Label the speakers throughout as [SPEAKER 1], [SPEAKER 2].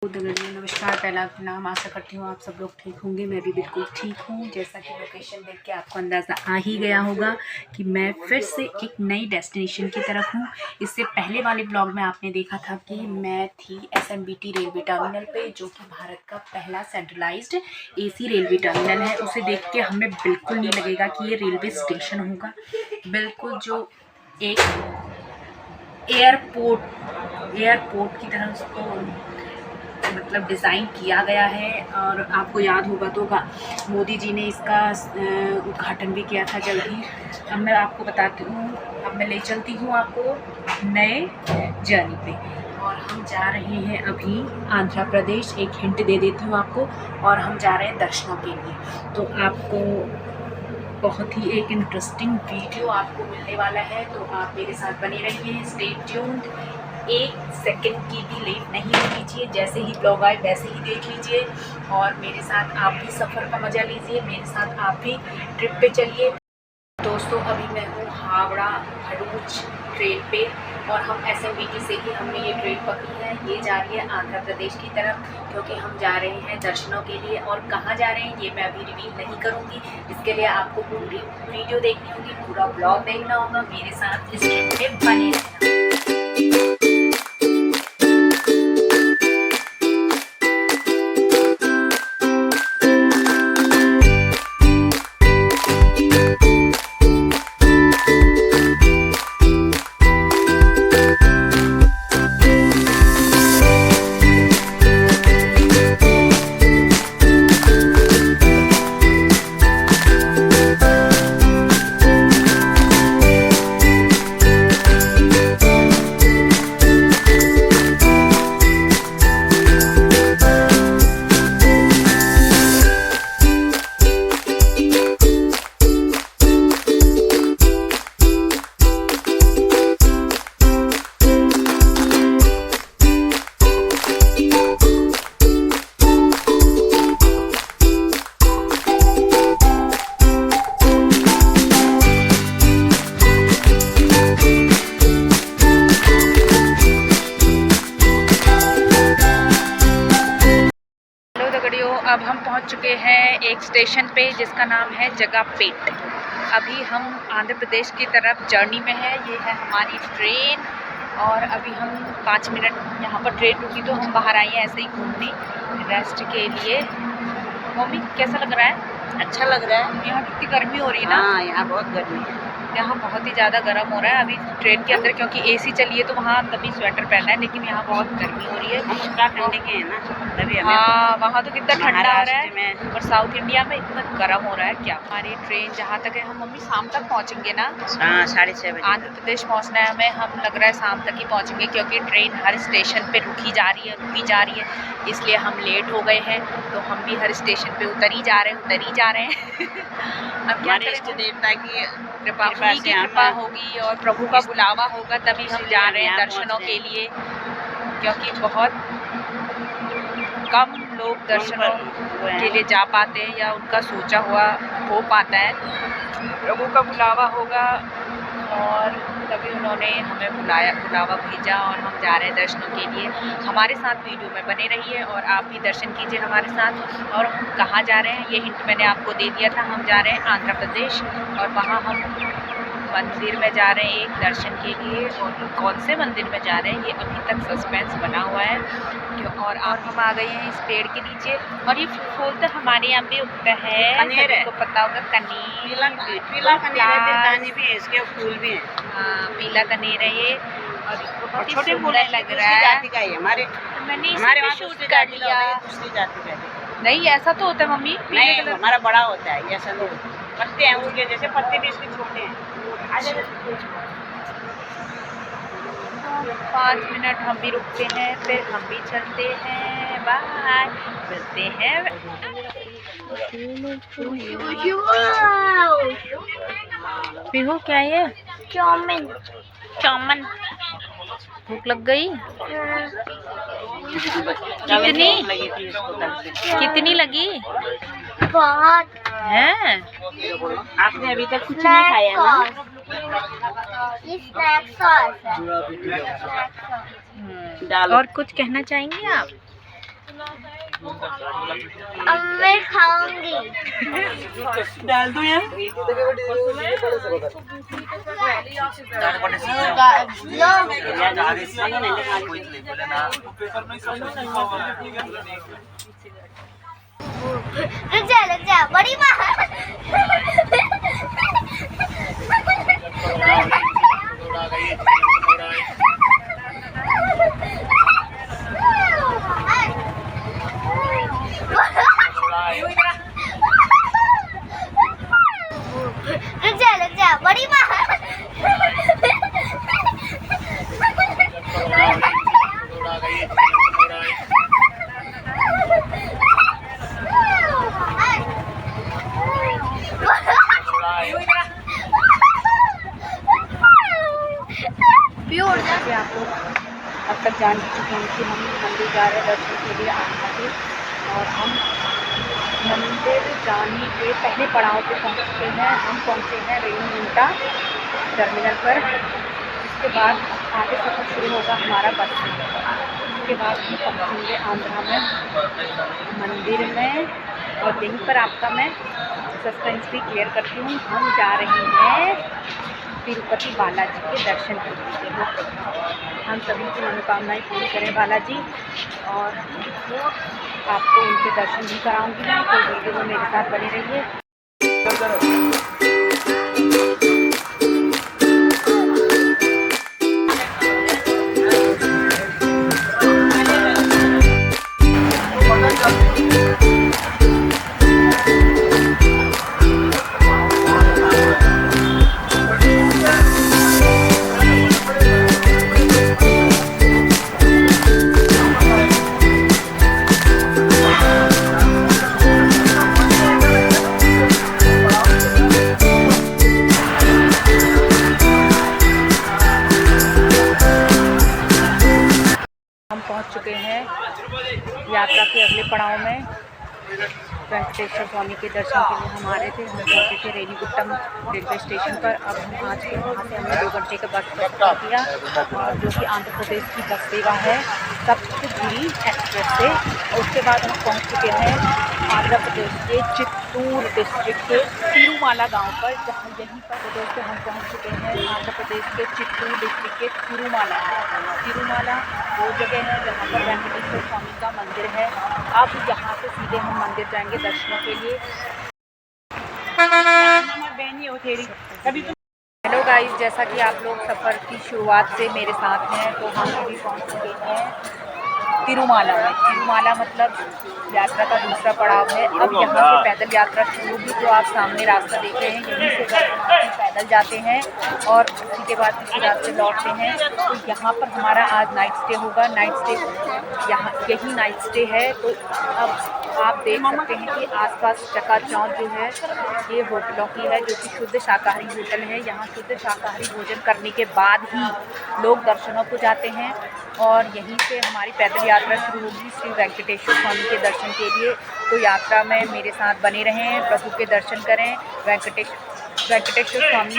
[SPEAKER 1] नमस्कार। पहला नाम आशा करती हूँ आप सब लोग ठीक होंगे। मैं भी बिल्कुल ठीक हूँ। जैसा कि लोकेशन देख के आपको अंदाज़ा आ ही गया होगा कि मैं फिर से एक नई डेस्टिनेशन की तरफ हूँ। इससे पहले वाले ब्लॉग में आपने देखा था कि मैं थी SMBT रेलवे टर्मिनल पे, जो कि भारत का पहला सेंट्रलाइज्ड AC रेलवे टर्मिनल है। उसे देख के हमें बिल्कुल नहीं लगेगा कि ये रेलवे स्टेशन होगा। बिल्कुल जो एक एयरपोर्ट की तरह उसको मतलब डिज़ाइन किया गया है। और आपको याद होगा तो मोदी जी ने इसका उद्घाटन भी किया था जल्द ही। अब मैं आपको बताती हूँ, अब मैं ले चलती हूँ आपको नए जर्नी पे। और हम जा रहे हैं अभी आंध्र प्रदेश। एक हिंट दे देती हूँ आपको। और हम जा रहे हैं दर्शनों के लिए। तो आपको बहुत ही एक इंटरेस्टिंग वीडियो आपको मिलने वाला है, तो आप मेरे साथ बने रहिए। Stay tuned. एक सेकंड की भी लेट नहीं कीजिए। जैसे ही ब्लॉग आए वैसे ही देख लीजिए और मेरे साथ आप भी सफ़र का मज़ा लीजिए। मेरे साथ आप भी ट्रिप पे चलिए। दोस्तों, अभी मैं हूँ हावड़ा भरूच ट्रेन पे और हम SMBT से ही हमने ये ट्रेन पकड़ी है। ये जा रही है आंध्र प्रदेश की तरफ, क्योंकि हम जा रहे हैं दर्शनों के लिए। और कहाँ जा रहे हैं ये मैं अभी रिवील नहीं करूँगी। इसके लिए आपको पूरी वीडियो देखनी होगी, पूरा ब्लॉग देखना होगा। मेरे साथ इस ट्रिप में बने रहना। अब हम पहुंच चुके हैं एक स्टेशन पे जिसका नाम है जगापेट। अभी हम आंध्र प्रदेश की तरफ जर्नी में है। ये है हमारी ट्रेन और अभी हम 5 मिनट यहाँ पर ट्रेन रुकी तो हम बाहर आए हैं ऐसे ही घूमने रेस्ट के लिए। मम्मी कैसा लग रहा है?
[SPEAKER 2] अच्छा लग रहा है।
[SPEAKER 1] यहाँ कितनी गर्मी हो रही है ना।
[SPEAKER 2] हाँ, यहाँ बहुत गर्मी है।
[SPEAKER 1] यहाँ बहुत ही ज़्यादा गर्म हो रहा है। अभी ट्रेन के अंदर क्योंकि AC चली है तो वहाँ तभी स्वेटर पहनना है, लेकिन यहाँ बहुत गर्मी हो रही है।
[SPEAKER 2] हम उत्तराखंड के हैं ना, तभी हमें
[SPEAKER 1] हाँ, वहाँ तो कितना ठंडा आ रहा है
[SPEAKER 2] में।
[SPEAKER 1] और साउथ इंडिया में इतना गर्म हो रहा है क्या। हमारी ट्रेन जहाँ तक है, हम मम्मी शाम तक पहुँचेंगे ना।
[SPEAKER 2] हाँ, 6:30 बजे
[SPEAKER 1] आंध्र प्रदेश पहुँचना है हमें। हम लग रहा है शाम तक ही पहुँचेंगे, क्योंकि ट्रेन हर स्टेशन पे रुकी जा रही है, इसलिए हम लेट हो गए हैं। तो हम भी हर स्टेशन पे उतर ही जा रहे हैं। अब क्या करें,
[SPEAKER 2] देवता की
[SPEAKER 1] कृपा होगी और प्रभु का बुलावा होगा तभी हम जा रहे हैं दर्शनों के लिए, क्योंकि बहुत कम लोग दर्शनों के लिए जा पाते हैं या उनका सोचा हुआ हो पाता है। प्रभु का बुलावा होगा और तभी उन्होंने हमें बुलावा भेजा और हम जा रहे हैं दर्शनों के लिए। हमारे साथ वीडियो में बने रहिए और आप भी दर्शन कीजिए हमारे साथ। और हम कहाँ जा रहे हैं ये हिंट मैंने आपको दे दिया था। हम जा रहे हैं आंध्र प्रदेश और वहाँ हम मंदिर में जा रहे हैं एक दर्शन के लिए। और कौन से मंदिर में जा रहे हैं ये अभी तक सस्पेंस बना हुआ है। और हम आ गए हैं इस पेड़ के नीचे और ये फूल तो हमारे यहाँ पे उगता है, सबको पता होगा।
[SPEAKER 2] पीला कनेर दाने भी है, इसके फूल भी हैं।
[SPEAKER 1] हाँ, पीला कनेर है ये और
[SPEAKER 2] छोटे फूल लग रहा है। जाति का है हमारे,
[SPEAKER 1] तो मैंने
[SPEAKER 2] हमारे वहाँ
[SPEAKER 1] शूट कर लिया।
[SPEAKER 2] दूसरी जाति का
[SPEAKER 1] नहीं, ऐसा तो होता है मम्मी।
[SPEAKER 2] नहीं, हमारा बड़ा होता है, ऐसा नहीं। पत्ते हैं उनके, जैसे पत्ते भी इसके छोटे हैं।
[SPEAKER 1] 5 मिनट हम भी रुकते हैं, फिर हम भी चलते हैं। बाय, मिलते हैं। पीहू क्या है? चाउमीन। भूख लग गई? कितनी लगी?
[SPEAKER 3] बहुत
[SPEAKER 1] है।
[SPEAKER 2] आपने अभी तक कुछ नहीं खाया ना?
[SPEAKER 1] और कुछ कहना चाहेंगे आप?
[SPEAKER 3] अब मैं खाऊंगी।
[SPEAKER 2] डाल दो यार।
[SPEAKER 3] रुक जा बड़ी माँ। रुक जा बड़ी माँ।
[SPEAKER 1] जैसे आप लोग अब तक जान चुके हैं कि हम मंदिर जा रहे हैं दर्शन के लिए आने के, और हम मंदिर जाने के पहले पड़ाव पे पहुंच चुके हैं। हम पहुंचे हैं रेणुगुंटा टर्मिनल पर। इसके बाद आगे सफ़र शुरू होगा हमारा बस से। उसके बाद हम पहुँचेंगे आंध्रा में मंदिर में, और यहीं पर आपका मैं सस्पेंस भी क्लियर करती हूँ। हम जा रहे हैं तिरुपति बालाजी के दर्शन करने। हम सभी की मनोकामनाएं पूरी करें बालाजी, और आपको उनके दर्शन भी कराऊंगी मैं, तो वीडियो में मेरे साथ बने रहिए। पहुंच चुके हैं यात्रा के अगले पड़ाव में। वेंकटेश्वर स्वामी के दर्शन के लिए हम आ रहे थे। हम पहुंचे थे रेणीगुंटम रेलवे स्टेशन पर। अब हम आज के वहाँ से हमने 2 घंटे का बस पकड़ किया, जो कि आंध्र प्रदेश की बस सेवा है सप्तगिरी एक्सप्रेस से। उसके बाद हम पहुँच चुके हैं आंध्र प्रदेश के चित्तूर डिस्ट्रिक्ट के तिरुमाला गाँव पर, जहाँ यहीं पर दोस्तों हम पहुँच चुके हैं आंध्र प्रदेश के चित्तूर डिस्ट्रिक्ट के तिरुमाला। तिरुमाला वो जगह है जहाँ पर वेंकटेश्वर स्वामी का मंदिर है। अब यहाँ से सीधे हम मंदिर जाएंगे दर्शनों के लिए। हेलो गाइस, जैसा कि आप लोग सफ़र की शुरुआत से मेरे साथ हैं, तो हम अभी पहुँच चुके हैं तिरुमाला में। तिरुमाला मतलब यात्रा का दूसरा पड़ाव है। अब यहाँ से पैदल यात्रा शुरू होगी। जो आप सामने रास्ता देख रहे हैं, यहीं से पैदल जाते हैं और उसी के बाद किसी रास्ते लौटते हैं। तो यहाँ पर हमारा आज नाइट स्टे होगा। नाइट स्टे यहाँ यही नाइट स्टे है। तो अब आप देख सकते हैं कि आसपास चकाचौंध जो है ये होटलों की है, जो कि शुद्ध शाकाहारी होटल है। यहाँ शुद्ध शाकाहारी भोजन करने के बाद ही लोग दर्शनों को जाते हैं, और यहीं से हमारी पैदल यात्रा शुरू होगी श्री वेंकटेश्वर स्वामी के दर्शन के लिए। तो यात्रा में मेरे साथ बने रहें, प्रभु के दर्शन करें। वेंकटेश्वर स्वामी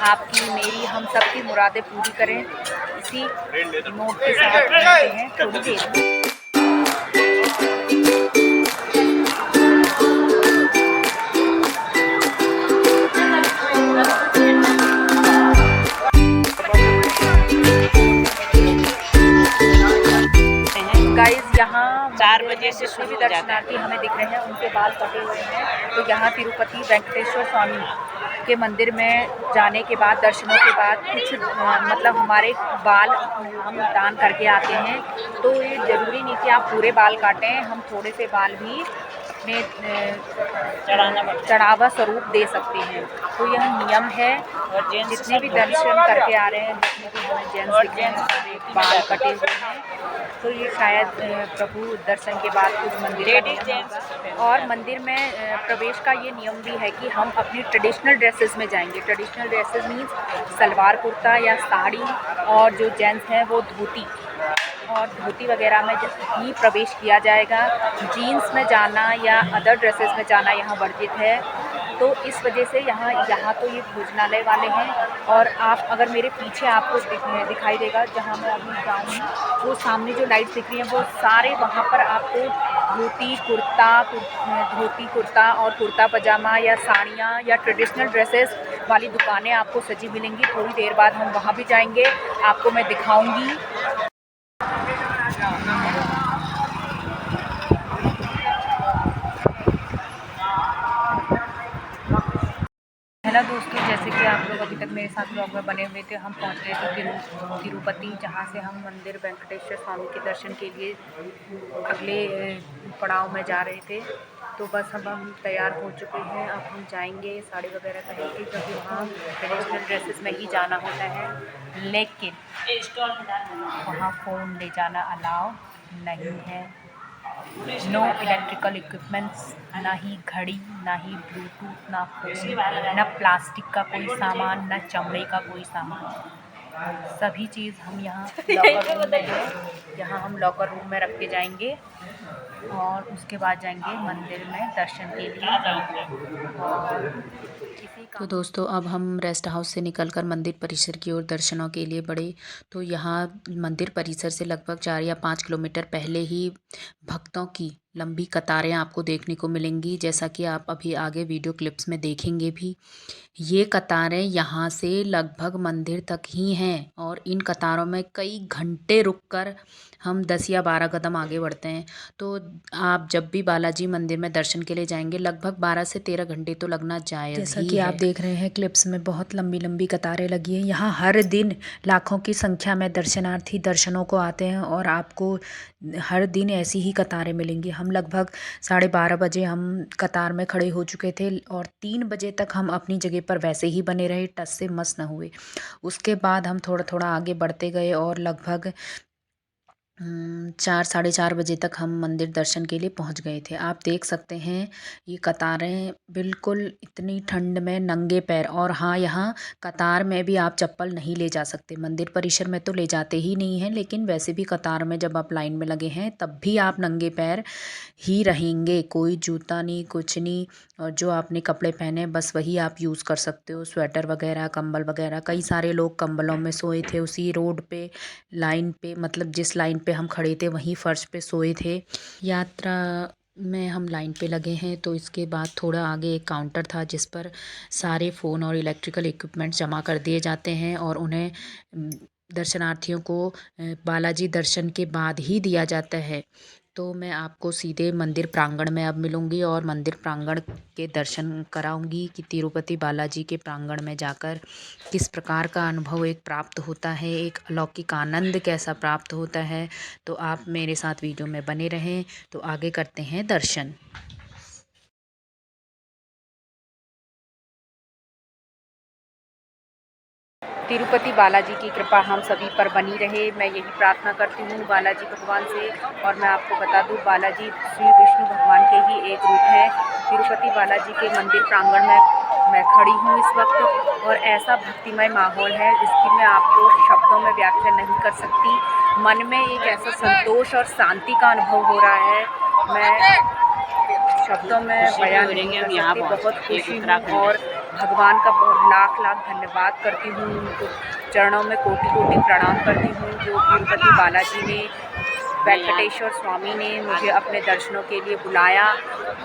[SPEAKER 1] आपकी मेरी हम सब की मुरादें पूरी करें। इसी नोट के साथ मिलते हैं थोड़ी देर में। यहाँ
[SPEAKER 2] 4 बजे से
[SPEAKER 1] जितने भी दर्शनार्थी हमें दिख रहे हैं उनके बाल कटे हुए हैं। तो यहाँ तिरुपति वेंकटेश्वर स्वामी के मंदिर में जाने के बाद, दर्शनों के बाद कुछ मतलब हमारे बाल हम दान करके आते हैं। तो ये ज़रूरी नहीं कि आप पूरे बाल काटें, हम थोड़े से बाल भी अपने चढ़ावा स्वरूप दे सकते हैं। तो यह नियम है। जितने भी दर्शन करके आ रहे हैं, जितने भी हमें जेंट्स दिख रहे हैं, सारे बाल कटे हुए हैं। तो ये शायद प्रभु दर्शन के बाद कुछ मंदिर और मंदिर में प्रवेश का ये नियम भी है कि हम अपनी ट्रेडिशनल ड्रेसेस में जाएंगे। Traditional dresses means salwar kurta या साड़ी, और जो जेंट्स हैं वो धोती और धोती वगैरह में ही प्रवेश किया जाएगा। जीन्स में जाना या अदर ड्रेसेस में जाना यहाँ वर्जित है। तो इस वजह से यहाँ तो ये भोजनालय वाले हैं। और आप अगर मेरे पीछे आपको दिखाई देगा जहाँ मैं अभी जाऊँगी, वो सामने जो लाइट्स दिख रही हैं वो सारे वहाँ पर आपको धोती कुर्ता और कुर्ता पजामा या साड़ियाँ या ट्रेडिशनल ड्रेसेस वाली दुकानें आपको सजी मिलेंगी। थोड़ी देर बाद हम वहाँ भी जाएंगे, आपको मैं दिखाऊंगी। हेलो दोस्तों, जैसे कि आप लोग अभी तक मेरे साथ ब्लॉग में बने हुए थे, हम पहुँच गए थे तिरुपति, जहाँ से हम मंदिर वेंकटेश्वर स्वामी के दर्शन के लिए अगले पड़ाव में जा रहे थे। तो बस अब हम तैयार हो चुके हैं, अब हम जाएंगे साड़ी वगैरह पहन के, क्योंकि वहाँ ट्रेडिशनल ड्रेसेस में ही जाना होता है। लेकिन वहाँ फ़ोन ले जाना अलाउ नहीं है। नो इलेक्ट्रिकल इक्विपमेंट्स, ना ही घड़ी, ना ही ब्लूटूथ, ना फोन, ना प्लास्टिक का कोई सामान, ना चमड़े का कोई सामान। सभी चीज़ हम यहाँ लॉकर रूम में है, यहाँ हम लॉकर रूम में रख के जाएंगे और उसके बाद जाएंगे मंदिर में दर्शन के लिए। और तो दोस्तों, अब हम रेस्ट हाउस से निकलकर मंदिर परिसर की ओर दर्शनों के लिए बढ़े। तो यहाँ मंदिर परिसर से लगभग 4 या 5 किलोमीटर पहले ही भक्तों की लंबी कतारें आपको देखने को मिलेंगी, जैसा कि आप अभी आगे वीडियो क्लिप्स में देखेंगे भी। ये कतारें यहाँ से लगभग मंदिर तक ही हैं और इन कतारों में कई घंटे रुककर हम 10 या 12 कदम आगे बढ़ते हैं। तो आप जब भी बालाजी मंदिर में दर्शन के लिए जाएंगे, लगभग 12 से 13 घंटे तो लगना जायज़ ही है। जैसा कि आप देख रहे हैं क्लिप्स में, बहुत लंबी लंबी कतारें लगी हैं। यहाँ हर दिन लाखों की संख्या में दर्शनार्थी दर्शनों को आते हैं और आपको हर दिन ऐसी ही कतारें मिलेंगी। हम लगभग 12:30 बजे हम कतार में खड़े हो चुके थे और 3 बजे तक हम अपनी जगह पर वैसे ही बने रहे, टस से मस न हुए। उसके बाद हम थोड़ा थोड़ा आगे बढ़ते गए और लगभग 4 साढ़े 4 बजे तक हम मंदिर दर्शन के लिए पहुंच गए थे। आप देख सकते हैं ये कतारें बिल्कुल इतनी ठंड में नंगे पैर, और हाँ, यहाँ कतार में भी आप चप्पल नहीं ले जा सकते। मंदिर परिसर में तो ले जाते ही नहीं हैं, लेकिन वैसे भी कतार में जब आप लाइन में लगे हैं तब भी आप नंगे पैर ही रहेंगे। कोई जूता नहीं, कुछ नहीं, और जो आपने कपड़े पहने बस वही आप यूज़ कर सकते हो, स्वेटर वगैरह, कंबल वगैरह। कई सारे लोग कंबलों में सोए थे उसी रोड पे, लाइन पे, मतलब जिस लाइन पे हम खड़े थे वहीं फर्श पे सोए थे। यात्रा में हम लाइन पे लगे हैं, तो इसके बाद थोड़ा आगे एक काउंटर था जिस पर सारे फ़ोन और इलेक्ट्रिकल इक्विपमेंट जमा कर दिए जाते हैं और उन्हें दर्शनार्थियों को बालाजी दर्शन के बाद ही दिया जाता है। तो मैं आपको सीधे मंदिर प्रांगण में अब मिलूँगी और मंदिर प्रांगण के दर्शन कराऊंगी कि तिरुपति बालाजी के प्रांगण में जाकर किस प्रकार का अनुभव एक प्राप्त होता है, एक अलौकिक आनंद कैसा प्राप्त होता है। तो आप मेरे साथ वीडियो में बने रहें। तो आगे करते हैं दर्शन। तिरुपति बालाजी की कृपा हम सभी पर बनी रहे, मैं यही प्रार्थना करती हूँ बालाजी भगवान से। और मैं आपको बता दूँ, बालाजी श्री विष्णु भगवान के ही एक रूप है। तिरुपति बालाजी के मंदिर प्रांगण में मैं खड़ी हूँ इस वक्त, और ऐसा भक्तिमय माहौल है जिसकी मैं आपको शब्दों में व्याख्या नहीं कर सकती। मन में एक ऐसा संतोष और शांति का अनुभव हो रहा है, मैं शब्दों में बयान नहीं कर सकती। बहुत खुशी हूँ और भगवान का लाख लाख धन्यवाद करती हूँ, उनको चरणों में कोटि कोटि प्रणाम करती हूँ, जो तिरुपति बालाजी ने, वेंकटेश्वर स्वामी ने मुझे अपने दर्शनों के लिए बुलाया।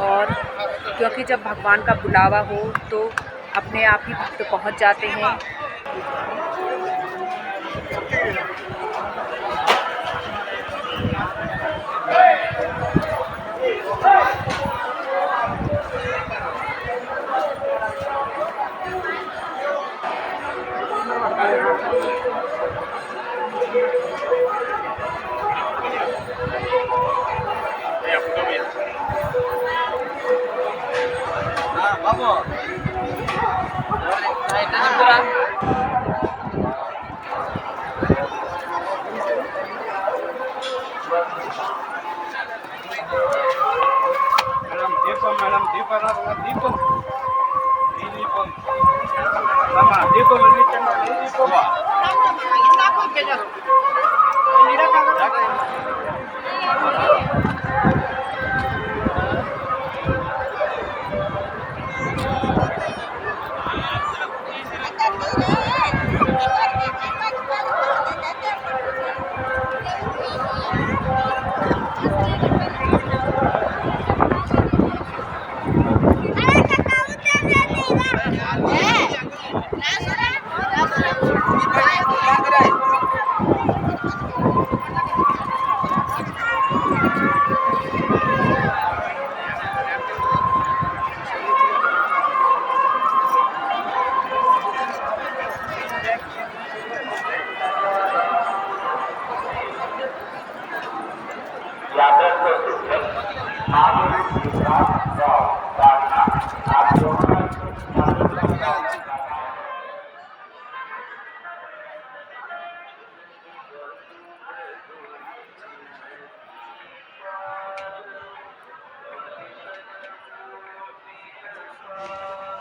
[SPEAKER 1] और क्योंकि जब भगवान का बुलावा हो तो अपने आप ही भक्त पहुँच जाते हैं।
[SPEAKER 4] మేడం దీపం ఈ దీపం అమ్మ దీపం వెలిగించండి దీపం నాకు కేజా నీడ కాగ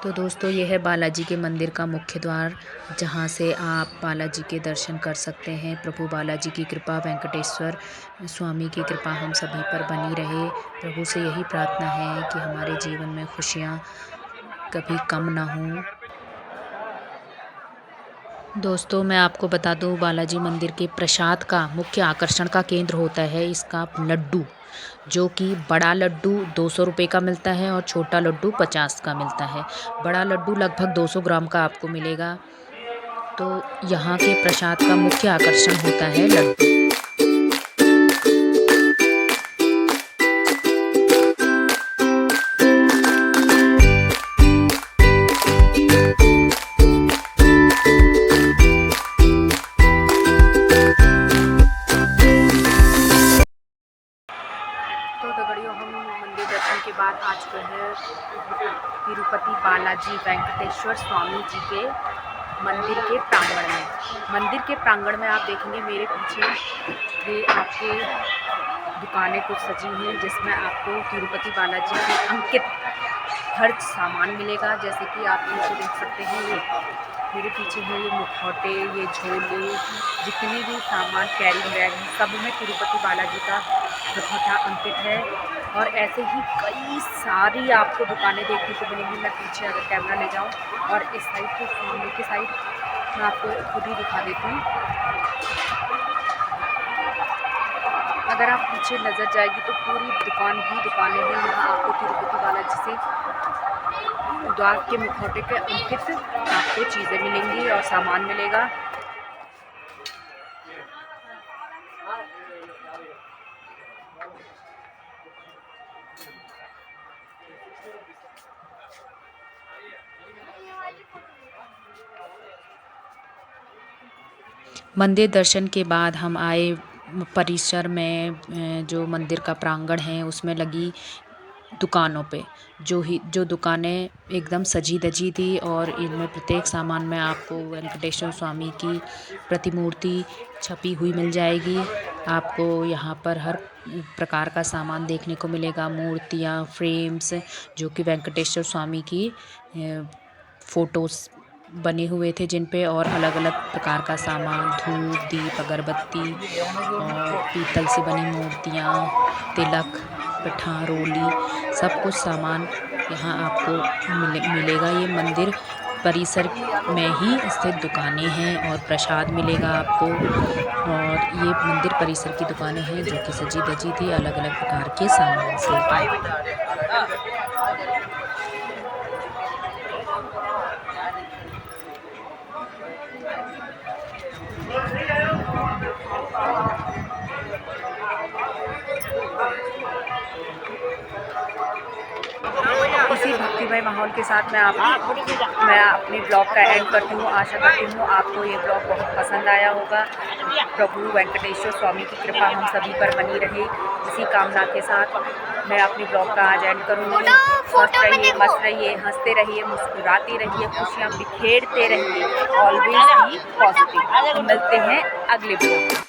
[SPEAKER 1] तो दोस्तों ये है बालाजी के मंदिर का मुख्य द्वार, जहाँ से आप बालाजी के दर्शन कर सकते हैं। प्रभु बालाजी की कृपा, वेंकटेश्वर स्वामी की कृपा हम सभी पर बनी रहे। प्रभु से यही प्रार्थना है कि हमारे जीवन में खुशियाँ कभी कम ना हों। दोस्तों मैं आपको बता दूं, बालाजी मंदिर के प्रसाद का मुख्य आकर्षण का केंद्र होता है इसका लड्डू, जो कि बड़ा लड्डू 200 रुपये का मिलता है और छोटा लड्डू 50 का मिलता है। बड़ा लड्डू लगभग 200 ग्राम का आपको मिलेगा। तो यहाँ के प्रसाद का मुख्य आकर्षण होता है लड्डू। दर्शन के बाद आ चुके हैं तिरुपति बालाजी वेंकटेश्वर स्वामी जी के मंदिर के प्रांगण में। मंदिर के प्रांगण में आप देखेंगे मेरे पीछे ये आपके दुकानें कुछ सजी हैं, जिसमें आपको तिरुपति बालाजी के अंकित हर सामान मिलेगा। जैसे कि आप पीछे देख सकते हैं, ये मेरे पीछे है ये मुखौटे, ये झोले, जितने भी सामान कैरी बैग हैं, सब में तिरुपति बालाजी का मुखौटा अंकित है। और ऐसे ही कई सारी आपको दुकानें देखने को मिलेंगी। मैं पीछे अगर कैमरा ले जाऊं और इस साइड के सामने की साइड मैं आपको खुद ही दिखा देती हूँ। अगर आप पीछे नज़र जाएगी तो पूरी दुकान ही दुकानें हैं। यहाँ आपको तिरुपति बालाजी से द्वार के मुखौटे के अंकित आपको चीज़ें मिलेंगी और सामान मिलेगा। मंदिर दर्शन के बाद हम आए परिसर में, जो मंदिर का प्रांगण है उसमें लगी दुकानों पे, जो दुकानें एकदम सजी धजी थी और इनमें प्रत्येक सामान में आपको वेंकटेश्वर स्वामी की प्रतिमूर्ति छपी हुई मिल जाएगी। आपको यहाँ पर हर प्रकार का सामान देखने को मिलेगा, मूर्तियाँ, फ्रेम्स, जो कि वेंकटेश्वर स्वामी की फ़ोटोज़ बने हुए थे जिन पे, और अलग अलग प्रकार का सामान, धूप, दीप, अगरबत्ती और पीतल से बनी मूर्तियाँ, तिलक, पिठा, रोली, सब कुछ सामान यहाँ आपको मिलेगा। ये मंदिर परिसर में ही स्थित दुकानें हैं और प्रसाद मिलेगा आपको। और ये मंदिर परिसर की दुकानें हैं जो कि सजी धजी थी अलग अलग प्रकार के सामान से। इसी भक्तिमय माहौल के साथ मैं अपने ब्लॉग का एंड करती हूँ। आशा करती हूँ आपको ये ब्लॉग बहुत पसंद आया होगा। प्रभु वेंकटेश्वर स्वामी की कृपा हम सभी पर बनी रहे, इसी कामना के साथ मैं अपनी ब्लॉग का आज एंड करूँगी। स्वस्थ रहिए, मस्त रहिए, हंसते रहिए, मुस्कुराते रहिए, खुशियाँ बिखेरते रहिए, ऑलवेज बी पॉजिटिव। मिलते हैं अगले ब्लॉग।